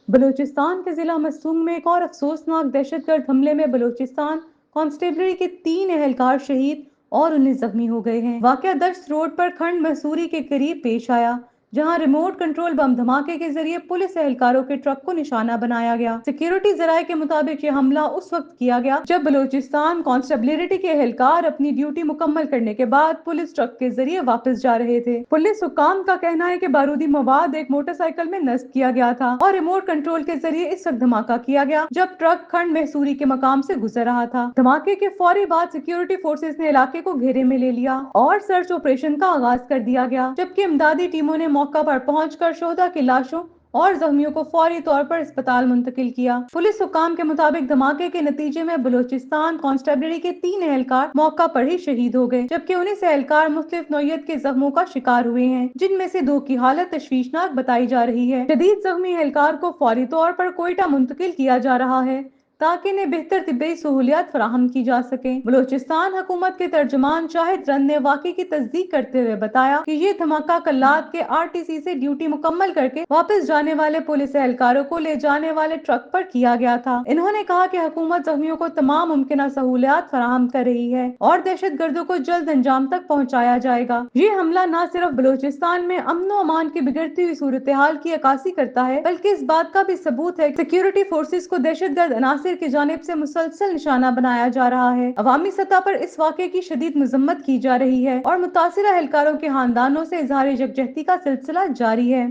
बलूचिस्तान के जिला मसूंग में एक और अफसोसनाक दहशतगर्द हमले में बलूचिस्तान कांस्टेबलरी के 3 एहलकार शहीद और 19 जख्मी हो गए हैं। वाकया दश्त रोड पर खंड मसूरी के करीब पेश आया, जहां रिमोट कंट्रोल बम धमाके के जरिए पुलिस एहलकारों के ट्रक को निशाना बनाया गया। सिक्योरिटी जराये के मुताबिक यह हमला उस वक्त किया गया जब बलूचिस्तान कांस्टेबलरी के एहलकार अपनी ड्यूटी मुकम्मल करने के बाद पुलिस ट्रक के जरिए वापस जा रहे थे। पुलिस हुक्काम का कहना है कि बारूदी मवाद एक मोटरसाइकिल में नस्ब किया गया था और रिमोट कंट्रोल के जरिए इस वक्त धमाका किया गया जब ट्रक खंड महसूरी के मकाम से गुजर रहा था। धमाके के फौरी बाद सिक्योरिटी फोर्सेस ने इलाके को घेरे में ले लिया और सर्च ऑपरेशन का आगाज कर दिया गया, जबकि इमदादी टीमों ने मौका पर पहुंचकर शोहदा की लाशों और जख्मियों को फौरी तौर पर अस्पताल मुंतकिल किया। पुलिस हुक्काम के मुताबिक धमाके के नतीजे में बलूचिस्तान कांस्टेबलरी के 3 एहलकार मौका पर ही शहीद हो गए, जबकि 19 एहलकार मुख्तलिफ नौयत के जख्मों का शिकार हुए हैं, जिनमें से 2 की हालत तशवीशनाक बताई जा रही है। शदीद जख्मी एहलकार को फौरी तौर पर कोयटा मुंतकिल किया जा रहा है ताकि इन्हें बेहतर तिब्बी सहूलियात फराहम की जा सके। बलूचिस्तान हुकूमत के तर्जुमान शाहिद रन ने वाक़े की तस्दीक करते हुए बताया कि ये धमाका कल्लात के RTC से ड्यूटी मुकम्मल करके वापस जाने वाले पुलिस एहलकारों को ले जाने वाले ट्रक पर किया गया था। इन्होंने कहा कि हुकूमत जख्मियों को तमाम मुमकिन सहूलियात फराहम कर रही है और दहशत गर्दों को जल्द अंजाम तक पहुँचाया जाएगा। ये हमला न सिर्फ बलूचिस्तान में अमन व अमान की बिगड़ती हुई सूरत हाल की अक्कासी करता है, बल्कि इस बात का भी सबूत है कि सिक्योरिटी फोर्सेस को दहशत गर्द अनासिर की जानिब से मुसलसल निशाना बनाया जा रहा है। अवामी सतह पर इस वाक़े की शदीद मजम्मत की जा रही है और मुतासिरा एहलकारों के खानदानों से इजहार यकजहती का सिलसिला जारी है।